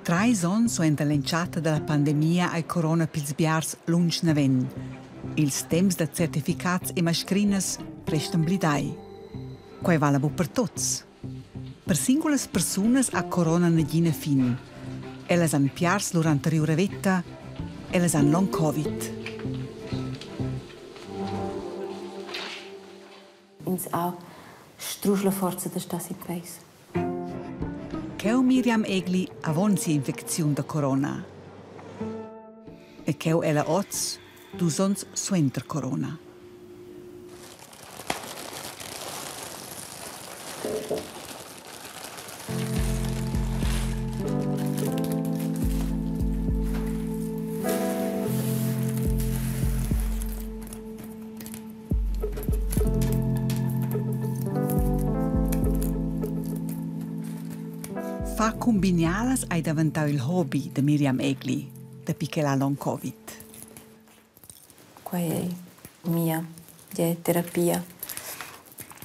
3 anni sono l'enciata della pandemia ai corona pilsbiars lunch naven. Ils temps de certificats e mascrinas prestan blidai. Quai vale bu per tots. Per singulas personas a corona negina fin. Ellas han piars lur anteriore vetta, ellas han long Covid. Ins auch strusla forza da sta sin país. Cheu Miriam Egli avonsi infecziun da corona. E cheu ella oz, du sons suenter corona. Fa combinalas ai davantau il hobby de Miriam Egli, da pichela long Covid. Quai è mia terapia.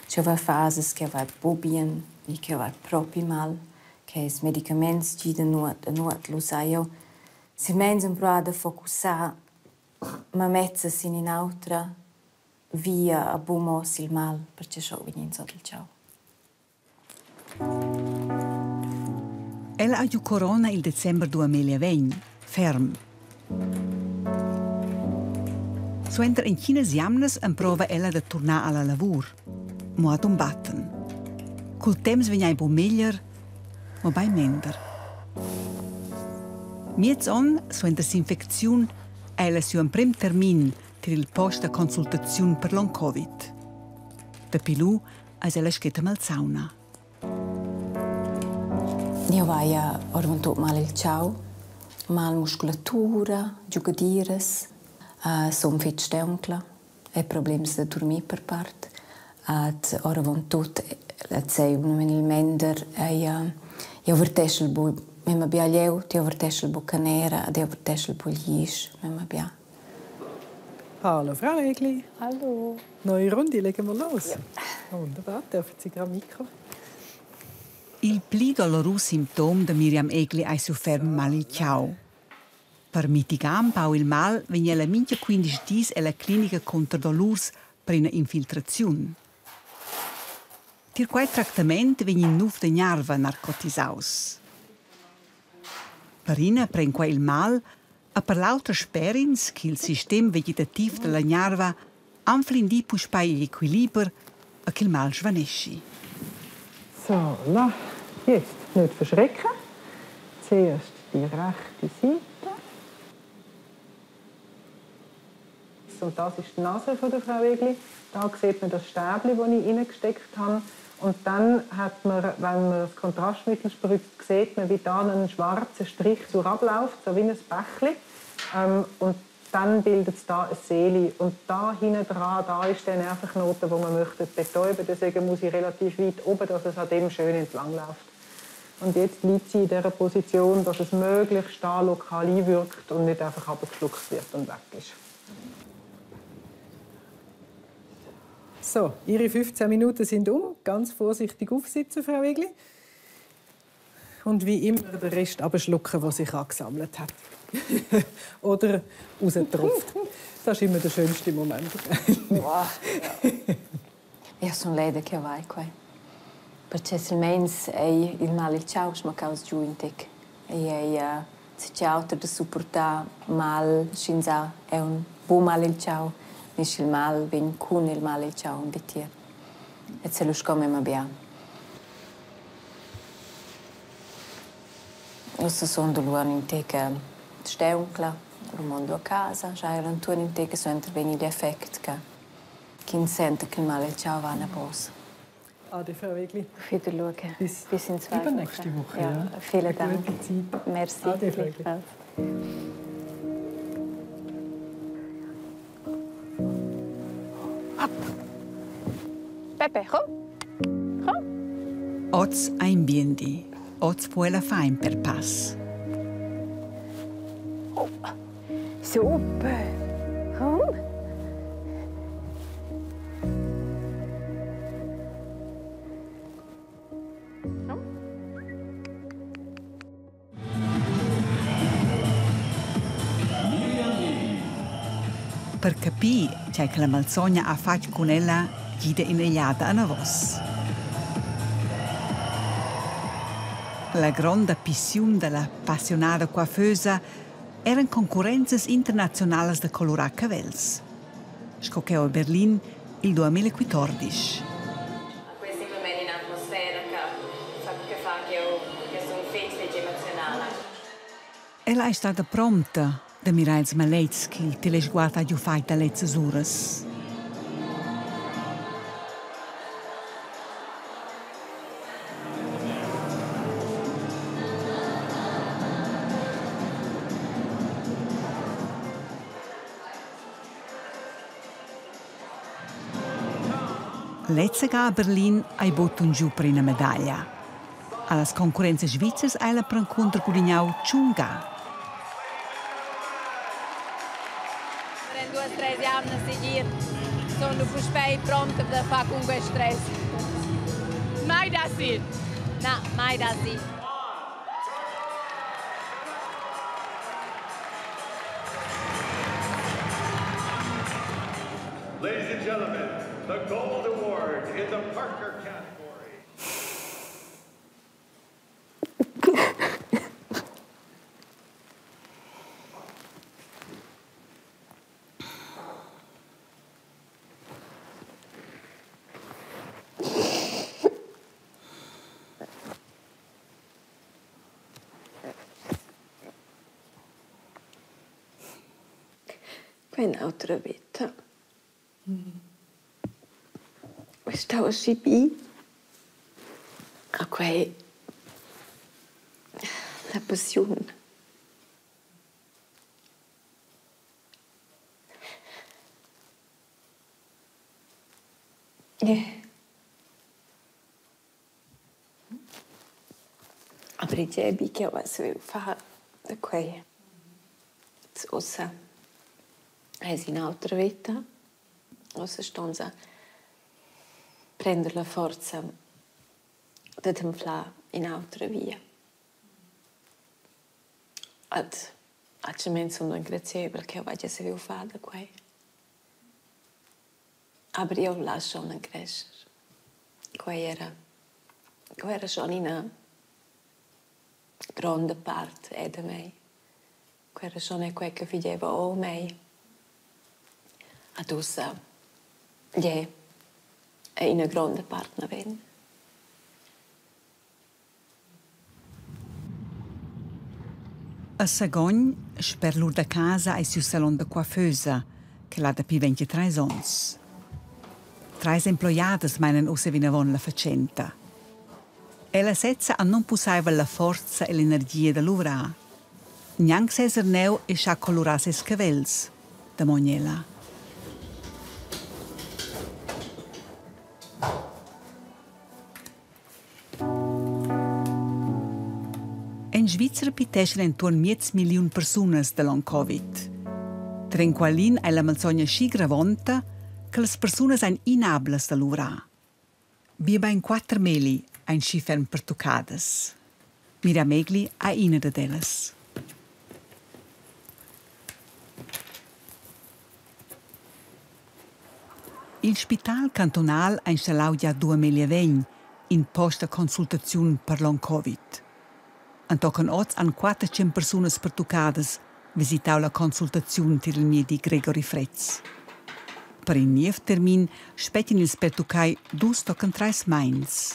C'è va fases che va bien, e che va proprio mal, che is medicaments gi de nuot lo saio. Si mens un pro da focussar, ma mezza sin in autra via a bumos il mal, perché scho vinin sotto il ciao. Ella ha giù corona il december 2020, ferm. Suenter in chines jamnes en prova ella de tornar alla lavur, mo ad un batten. Col temps veniai bo meglier, ma bei minder. Miez on, suenter s'infecziun, ella su un prim termin per il post de consultaziun per long Covid. De pilu, as ella scheta mal sauna. Io vai a orvantot mal il ciao, mal musculatura, giugadires, som fit steunkla, e problems de dormir per part. Ad orvantot sei un il mender io verteschel bu mema bia leu, io verteschel bu canera, io verteschel bu gis, mema bia. Hallo Frau Egli. Hallo. Neue Runde, legen wir los. Ja. Wunderbar, dürfen Sie gerade Mikro? Il pli dolorus symptom de Miriam Egli ai sofferm mal il ciao. Per mitigam pau il mal vegna la mincha 15 dis e la clinica contra dolors per una infiltrazione. Tir quai tractament vegna in nuf de gnarva narcotisaus. Per ina pren quai il mal a per l'altra sperins che il sistema vegetativ de la gnarva anflindi puspai l'equiliber a che il mal svanesci. So, la. Jetzt nicht verschrecken. Zuerst die rechte Seite. Und das ist die Nase von der Frau Egli. Da sieht man das Stäbchen, das ich reingesteckt habe. Und dann hat man, wenn man das Kontrastmittel spritzt, sieht man, wie da ein schwarzer Strich so abläuft, so wie ein Bächli. Und dann bildet es da eine Seele. Und da hinten dran, da ist der Nervenknoten, den man möchte betäuben. Deswegen muss ich relativ weit oben, dass es an dem schön entlang läuft. Und jetzt liegt sie in dieser Position, dass es möglichst da lokal einwirkt und nicht einfach abgeschluckt wird und weg ist. So, Ihre 15 Minuten sind um. Ganz vorsichtig aufsitzen, Frau Egli. Und wie immer den Rest abschlucken, der sich angesammelt hat. Oder rausgetropft. Das ist immer der schönste Moment. Wow, ja. Io sono lei che vai qua. Perché se mens il mal il ciao smacaus giù in tec. Se c'è altro da supportare mal scinza è un buon mal il ciao. Nis il mal ven con il mal il ciao un betier. E se lo scome ma bia. Io sono dell'uomo in tec steunkla, rumando a casa, già erano tutti in tec so interveni gli effetti che in sente che il mal il ciao va a posa. Ade, Frau Egli. Auf Wiedersehen. Bis in 2 Wochen. Übernächste Woche. Ja, vielen Dank. Gute Zeit. Merci. Ade, Frau Egli. Pepe, komm. Komm. Oz ein biendi, oz puela fain per pass. Oh. Super. Komm. Per capire che la malsogna ha fatto con ella, gide inegliata a una voce. La grande passione della appassionata coiffeuse erano concorrenze internazionali di colorare capelli. Scoccò a Berlino il 2014. Questa è un'atmosfera che fa che sono felice e emozionale. Ella è stata pronta da mirare i maleiti che il telesguardo ha fatto dalle ore. Letzega a Berlin hai botto giù per una medaglia. Alle concorrenze svizzere hai la prancontra guadagnau Ciunga. In 2 o 3 anni a seguir sono pronta per fare con questo stress. Mai da sì. No, mai da sì. Ladies and gentlemen, the gold award in the Parker category. Un'altra vita. Stavo sì bene a quei la passione. Aber ich habe ja was will fare da quei. Ossa è in un'altra vita. Ossa stanza prendere la forza di templare in altra via. Acciamente sono ringrazievole che ho saputo fare da qui. Ma io lascio non crescere. Qui era già una grande parte di me. Qui era già quello che faceva a me. Adesso, è una grande parte di me. A Sagogn, per l'ur da casa e sul salon de coiffeuse, che l'ha da più 23 anni. 3 employades meinen usse vinavon la facenta. Ella setza a non possibile la forza e l'energia da lavorare. Neanche se neu e scia colorare ses cavels, da Mognella. In Svizzera pitescono intorno a 10 milioni di persone da long Covid. Trenqualin è la malsogna sci gravonta che le persone sono inabili da lavorare. Vi ben 4 meli ein sciferm per toccades. Miriam Megli è una di elles. Il Spital Cantonal ha installato già 2020 in posta consultazione per long Covid. Antochen oggi hanno 400 persone per toccades visitato la consultazione per il medico Gregory Fretz. Per il nuovo termine spettano il per toccare 2-3 mesi.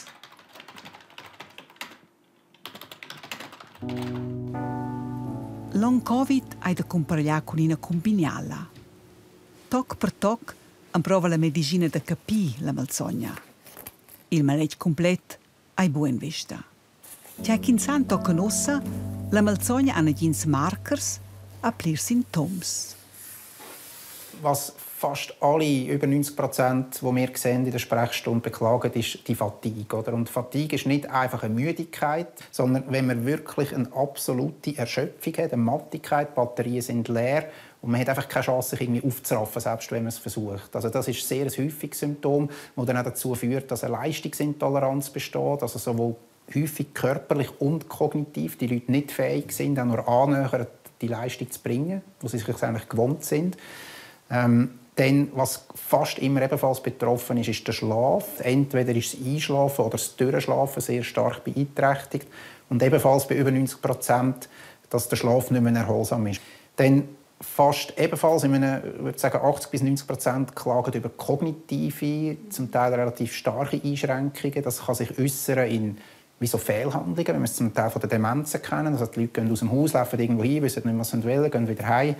Long Covid ha da comparare con una combinala. Toc per toc prova la medicina da capire la malsogna. Il maletto completo è buon vista. C'è chi san toccano ossa, la malsogna ha gins markers a plir Symptoms. Was fast alle, über 90%, die wir sehen in der Sprechstunde beklagen, ist die Fatigue. Oder? Und Fatigue ist nicht einfach eine Müdigkeit, sondern wenn man wirklich eine absolute Erschöpfung hat, eine Mattigkeit, die Batterien sind leer und man hat einfach keine Chance, sich irgendwie aufzuraffen, selbst wenn man es versucht. Also das ist sehr ein häufiges Symptom, das dann auch dazu führt, dass eine Leistungsintoleranz besteht, also sowohl häufig körperlich und kognitiv die Leute nicht fähig sind, auch nur annähernd die Leistung zu bringen, wo sie sich eigentlich gewohnt sind. Dann, was fast immer ebenfalls betroffen ist, ist der Schlaf. Entweder ist das Einschlafen oder das Durchschlafen sehr stark beeinträchtigt. Und ebenfalls bei über 90%, dass der Schlaf nicht mehr erholsam ist. Dann fast ebenfalls, ich würde sagen 80-90% klagen über kognitive, zum Teil relativ starke Einschränkungen. Das kann sich äußern in wie so Fehlhandlungen, wenn wir es zum Teil von der Demenzen kennen. Also die Leute gehen aus dem Haus, laufen irgendwo hin, wissen nicht, was sie wollen, gehen wieder heim.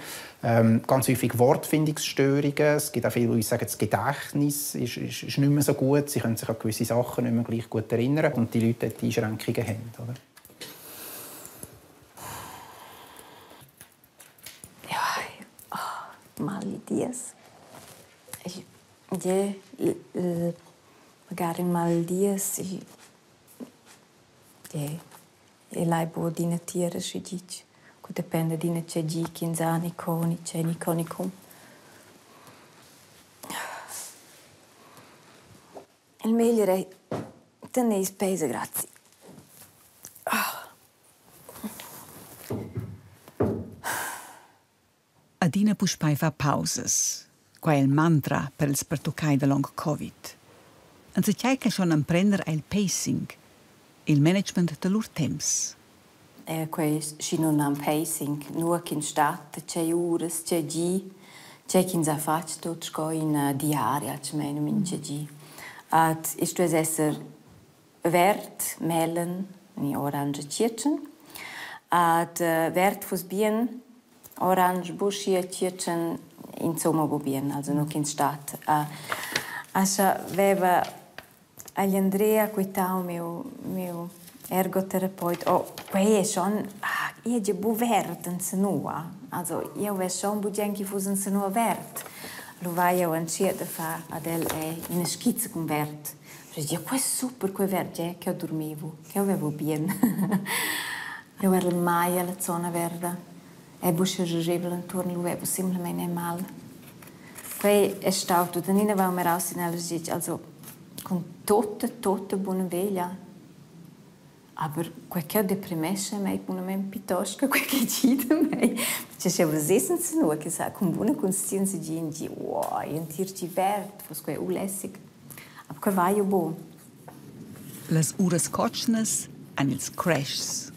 Ganz häufig Wortfindungsstörungen. Es gibt auch viele, die sagen, das Gedächtnis ist nicht mehr so gut. Sie können sich an gewisse Sachen nicht mehr gleich gut erinnern. Und die Leute die Einschränkungen haben. Oder? Mal dias. Magari mal dias e lai bo dina tira scidic. Cu depende dina c'egi kinzani coni c'eni conicum. Il meglio è tenere spese, grazie. Adina puspai fa pauses. Qua è il mantra per il spertucai de long Covid. Anzi c'è che schon prender il pacing, il management de lur temps. Quei si non han pacing, nur in stat, c'è ures, c'è gi, c'è chi sa fac tot sco in diaria, c'è meno min c'è gi. At ist es esser wert melen, ni orange kirchen. At wert fus bien orange buschia kirchen insomma wo bien, also noch in stat. Asha veva agli Andrea quitao mio ergoterapeut. Oh, quei è schon io je bu wert in senua. Also io ve schon bu genki fus in senua wert. Lo vai io anciet da fa adel è in schizza con wert. Dice, questo super quel verde che ho dormivo, che avevo bien. Io ero mai alla zona verde. E busche regevole intorno, lo avevo semplicemente mal. Poi è stato, da nina va raus in allergic, also con tutta buona veglia. Aber quel che ho deprimesso me con una piuttosto quel che ci da me. C'è sempre essen nur che sa con buona consistenza di wow, in tirci verde, fos quel ulessig. Aber quel va io bo. Las uras cochnes an ils crashs.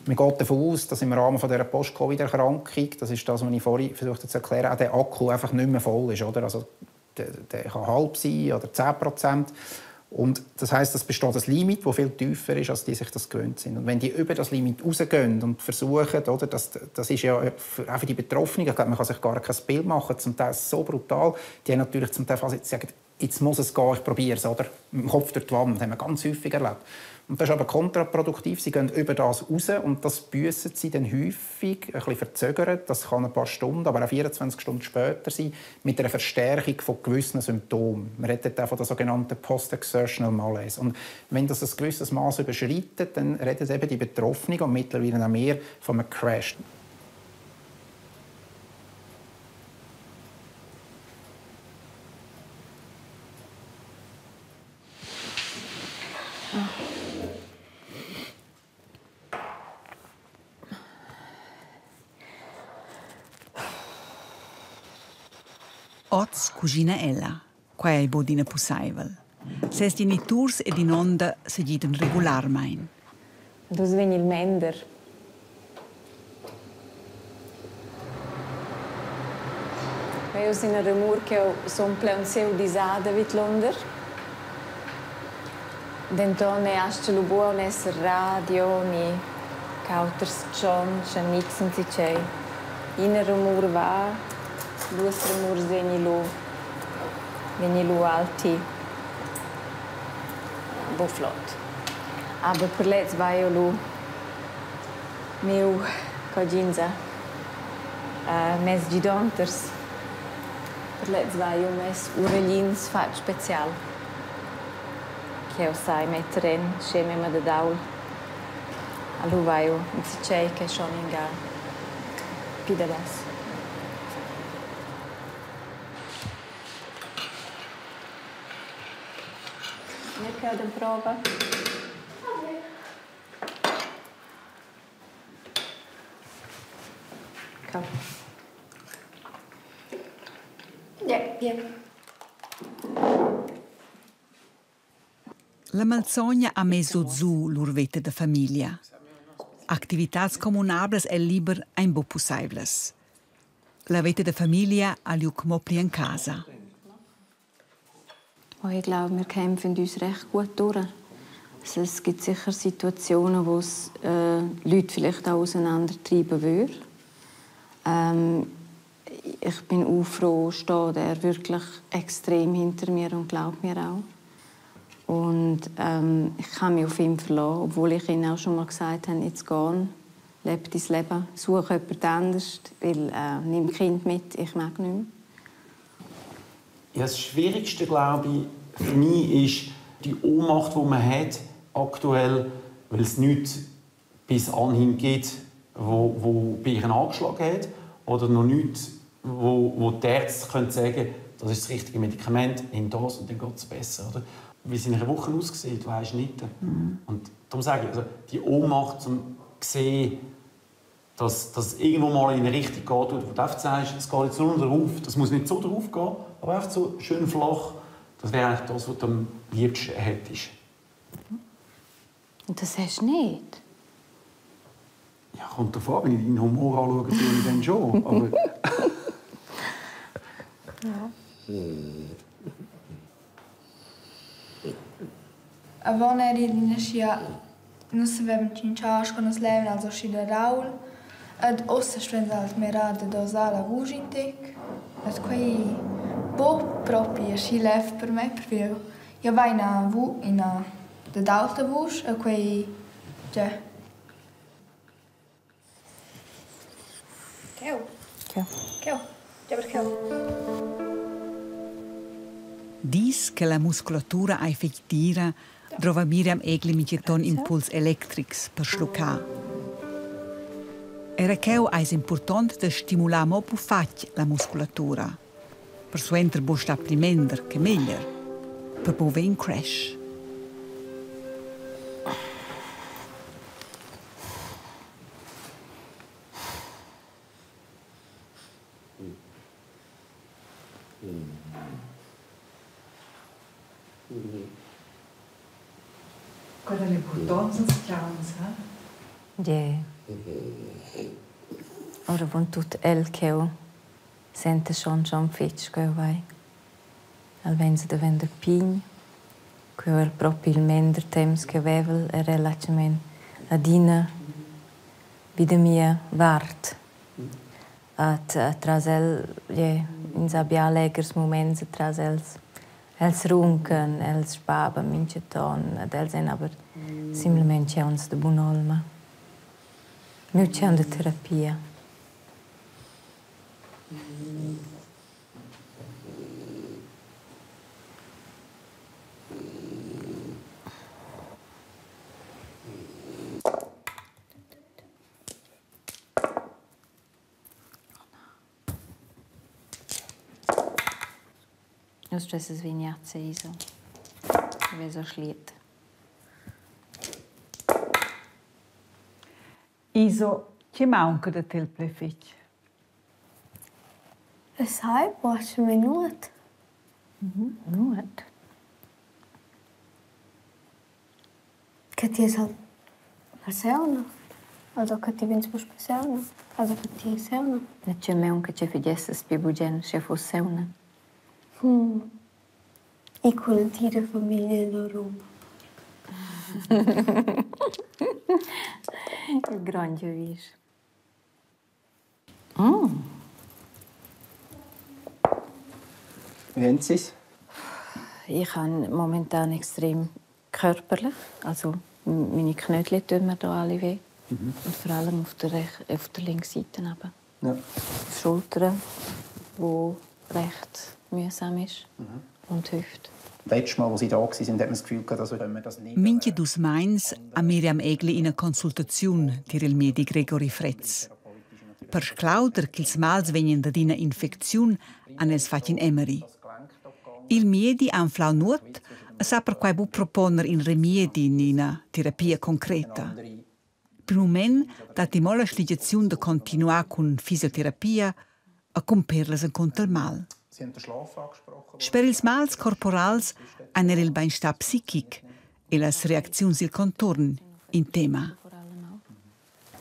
Man geht davon aus, dass im Rahmen dieser Post-Covid-Erkrankung, das ist das, was ich vorhin versucht zu erklären, auch der Akku einfach nicht mehr voll ist. Oder? Also, der kann halb sein oder 10%. Und das heisst, es besteht ein Limit, das viel tiefer ist, als die sich das gewöhnt sind. Und wenn die über das Limit rausgehen und versuchen, oder, das ist ja auch für die Betroffenen, ich glaube, man kann sich gar kein Bild machen, zum Teil so brutal, die haben natürlich zum Teil fast sagen, jetzt muss es gehen, ich probiere es, oder? Mit dem Kopf durch die Wand, das haben wir ganz häufig erlebt. Und das ist aber kontraproduktiv. Sie gehen über das raus und das büssen sie dann häufig, ein bisschen verzögert. Das kann ein paar Stunden, aber auch 24 Stunden später sein, mit einer Verstärkung von gewissen Symptomen. Man redet auch von der sogenannten Post-Exertional Malaise. Und wenn das ein gewisses Maß überschreitet, dann reden eben die Betroffenen und mittlerweile auch mehr von einem Crash. Oz cugina Ella, qua è il bodina pussaivel. Se sti tours ed in onda se giden regolarmein. Dus veni il mender. Io sono in rumor che sono pleonseu disada vit Londra. Dentone asce lu buon esser radio ni cauters John chanixen si c'è. In rumor va Duas remurs veni lu alti bo flott. Aber per lez vai io lu meu coginza mes gidonters. Per lez vai io mes urelins fat special. Che io sai mettere in sceme ma da daul. Alu vai io in si c'è che schon in ga pidalas. Mercado in prova. Come. Bien. La Malsogna ha messo su l'urvetta de famiglia. Activitats comunables e liber ein bo possibles. La vita de famiglia ha liu mopli in casa. Oh, ich glaube, wir kämpfen uns recht gut durch. Also, es gibt sicher Situationen, wo es Leute vielleicht auch auseinandertreiben würde. Ich bin auch froh, steht er wirklich extrem hinter mir und glaubt mir auch. Und ich kann mich auf ihn verlassen, obwohl ich ihm auch schon mal gesagt habe, jetzt geh, lebe dein Leben, suche jemand anderes, weil nimm Kind mit, ich mag nicht mehr. Ja, das Schwierigste, glaube ich, für mich ist die Ohnmacht, die man hat, aktuell, weil es nichts bis anhin gibt, wo bei ihr angeschlagen hat, oder noch nichts, wo die Ärzte können sagen, das ist das richtige Medikament, nimm das und dann geht es besser. Oder? Wie es in einer Woche aussieht, weisst du nicht. Und darum sage ich, also die Ohnmacht, um zu sehen, dass es irgendwo mal in eine Richtung geht, wo du einfach sagst, es geht jetzt nur darauf, das muss nicht so darauf gehen, aber einfach so schön flach, das wäre eigentlich das, was du am liebsten hättest. Und das hast du nicht? Ja, kommt davon, wenn ich deinen Humor anschaue, tue ich dann schon. Aber Avon in Scia non sapevamo cinciasco, non slevano alzo scida raul. Ad ossa strendat merada dosala vujintek. Ad quei bo proprio si lev per me perché io vai na vu in a de dalta vush a quei ja. Keu. Keu. Ja, per keu. Dis che la muscolatura ha effettira trova Miriam Egli miceton impuls electrics per schluccar. Era cheu è important de stimular mo pu fac la musculatura. Per suenter bo sta plimender che meglio. Per bo ven crash. Qual è l'importanza dels clowns, Ja. Ora von tut el cheu sente schon fitch quel vai. Al wenn se devender pign, quel proprio il mender temps che vevel e relativament adina vida mia vart. Tras el, in sabia alegres moments tras els runken, els spaba minceton, ad els en aber simplement uns de bunolma. Mi c'è una terapia. Lo stesso svignazze iso. Veso schliet. Iso, che manca da te il plefic? Sai, posso minuto. Nuot. Che ti sa persona? Also che ti vins bus persona? Also che ti persona? Ne c'è me un che ci fidesse spibugen se fosse una. E quella tira famiglia in Roma. Il grande vis. Wie haben Sie es? Ich habe momentan extrem körperlich, also meine Knöchel tun mir da alle weh. Und vor allem auf der linken Seite eben. Ja. Die Schultern, wo recht mühsam ist. Und die Hüfte. Letztes Mal, als Sie da waren, hat man das Gefühl, dass wir das nicht... Minche dus meins a Miriam Egli in a consultazione tir il medi Gregory Fretz. Per sclauder che ils mals venien da d'ina infecziun han els fatg in Emery. Il miedi han flau nuot a sa per quai bu proponer in remiedi in una terapia concreta. Per moment dat di mola sligiaziun de continuar cun fisioterapia a comperlas en contra il mal. Sie haben den Schlaf angesprochen. Per ils mals corporals einer il beinstar psichic e las reacziuns il contorn in tema.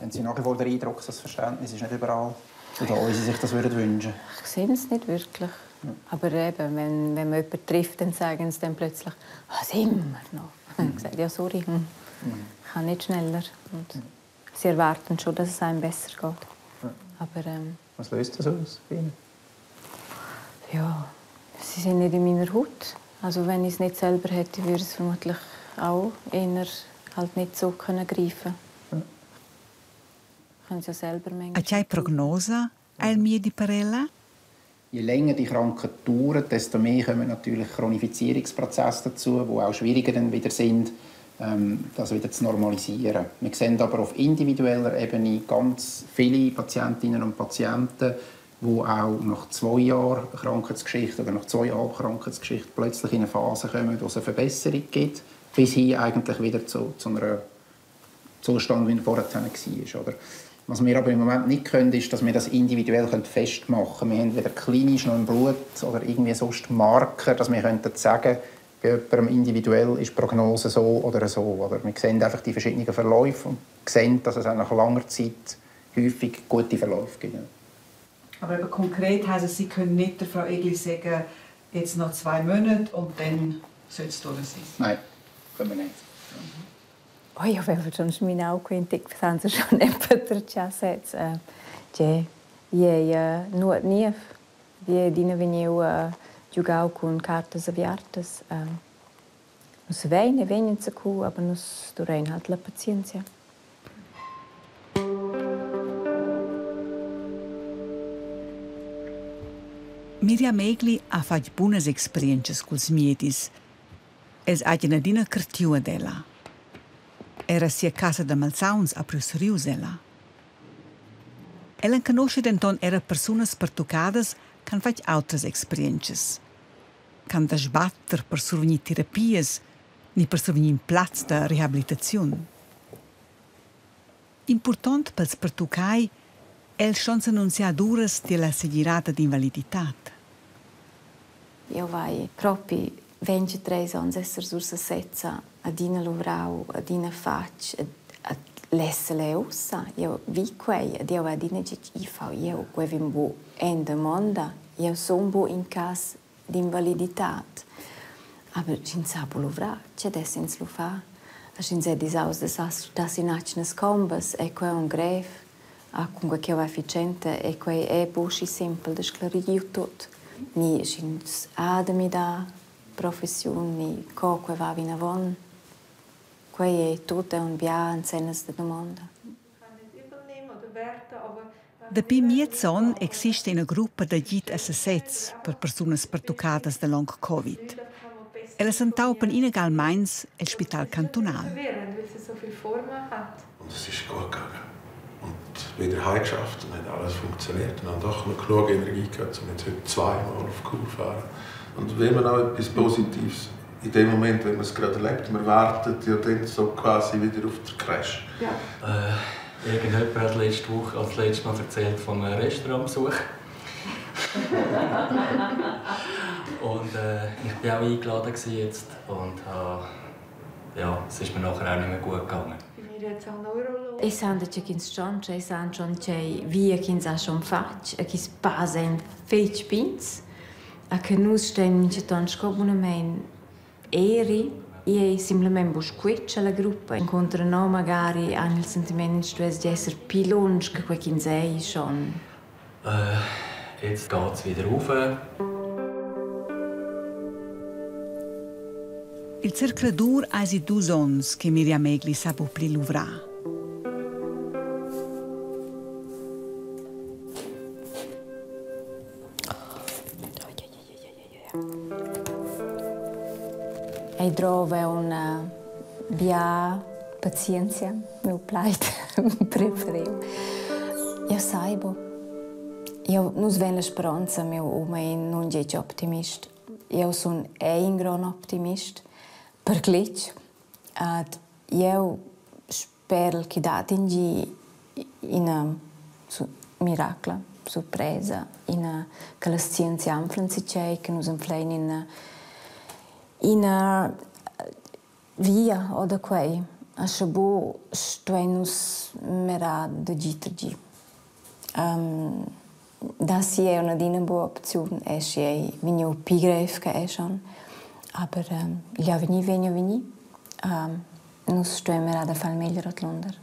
Haben Sie nach wie vor den Eindruck, dass das Verständnis ist nicht überall so da, wie Sie sich das wünschen würden? Ich sehe es nicht wirklich. Ja. Aber eben, wenn man jemanden trifft, dann sagen sie dann plötzlich, was immer noch. Ich sage, ja, sorry, ich kann nicht schneller. Und sie erwarten schon, dass es einem besser geht. Ja. Aber, was löst das aus bei Ihnen? Ja, sie sind nicht in meiner Haut. Also wenn ich es nicht selber hätte, würde ich es vermutlich auch eher halt nicht so greifen können. Können Sie ja selber manchmal. Hat eine Prognose al mie di Parella? Je länger die Krankheit dauert, desto mehr kommen natürlich Chronifizierungsprozesse dazu, die auch schwieriger dann wieder sind, das wieder zu normalisieren. Wir sehen aber auf individueller Ebene ganz viele Patientinnen und Patienten, die auch nach 2 Jahren Krankheitsgeschichte oder nach 2 Jahren Krankheitsgeschichte plötzlich in eine Phase kommen, wo es eine Verbesserung gibt, bis hin eigentlich wieder zu einem Zustand, wie er vorher war. Oder? Was wir aber im Moment nicht können, ist, dass wir das individuell festmachen können. Wir haben weder klinisch noch im Blut oder irgendwie sonst Marker, dass wir sagen können, bei jemandem individuell ist die Prognose so oder so. Oder wir sehen einfach die verschiedenen Verläufe und sehen, dass es auch nach langer Zeit häufig gute Verläufe gibt. Aber eben konkret heisst es, Sie können nicht der Frau Egli sagen, jetzt noch 2 Monate und dann soll es durch sein? Nein, können wir nicht. Oh ja, wenn wir sonst meine Augen entdeckt haben, sie schon neben der Chassetz. Nur nie. Dina veniu giocau con cartas aviartas. Nus venien se cu, aber nus durein halt la pazienza. Miriam Egli ha fatto buone esperienze con i miedis. Es ha una dina cartiua della. Era sia casa da Malsauns a Prusriusella. Ella conosce denton era personas pertucadas can fac altres experiences. Can da sbatter per survenir terapias, ni per survenir plats da rehabilitazione. Important pels pertucai el chance annunciaduras della segirata d'invaliditat. Io vai proprio 23 anni essere sursa setza ad ina lovrau, ad ina fac, ad l'essere ossa. Io vi quei, ad io ad ina i fa io quevim bu en demanda, io son bu in cas d'invaliditat. Aber cin sabu lovra, c'è dessens lo fa. Cin se disaus das in acnes combas, e quei un gref, a comunque che va efficiente, e quei è busci simple, da sclarigio tot. Ni cin adami da professioni, coque va vina von. Quei è tutto un bia in senes de domanda. Da pi miezon existe una gruppa da git assessets per personas pertucadas da long Covid. Ella s'entaupen inegalmeins el Spital Cantonal. Und es ist gut gegangen. Und wieder heimgeschafft und hat alles funktioniert. Und dann doch noch genug Energie gehabt, um jetzt heute 2-mal auf Kur zu fahren. Und wenn man auch etwas Positives in dem Moment, wenn man es gerade erlebt, man wartet ja dann so quasi wieder auf den Crash. Ja. Irgendjemand hat letzte Woche als letztes Mal erzählt von einem Restaurantbesuch. Und ich war auch eingeladen jetzt und ja, es ist mir nachher auch nicht mehr gut gegangen. E sanda che kins chonche, e san chonche via kins a schon fatch, e kis pasen fech pins. A che nus sten minche ton scobunamen eri e simplement busquetch alla gruppa. Incontra no magari hanno il sentimento stress di essere pilonsch che quei kins ei schon. Jetzt geht's wieder rauf. Il cercladur ha si 2 ons che Miriam Egli sa pli luvra. E trova una bia pazienza, meu plait preferiu. Io saibo. Io nus ven la speranza meu umein non gech optimist. Io son ein gran optimist. Per glitch. Ad io spero che dat in una miracla. surpresa che le scienze amplano si c'è che nos amplano in via o da quei a Chabot stoenus mera de gitrgi da si è una dina boa opzione è si vigno pigref che è schon aber ja veni nus stoen mera da fal meglio at Londra.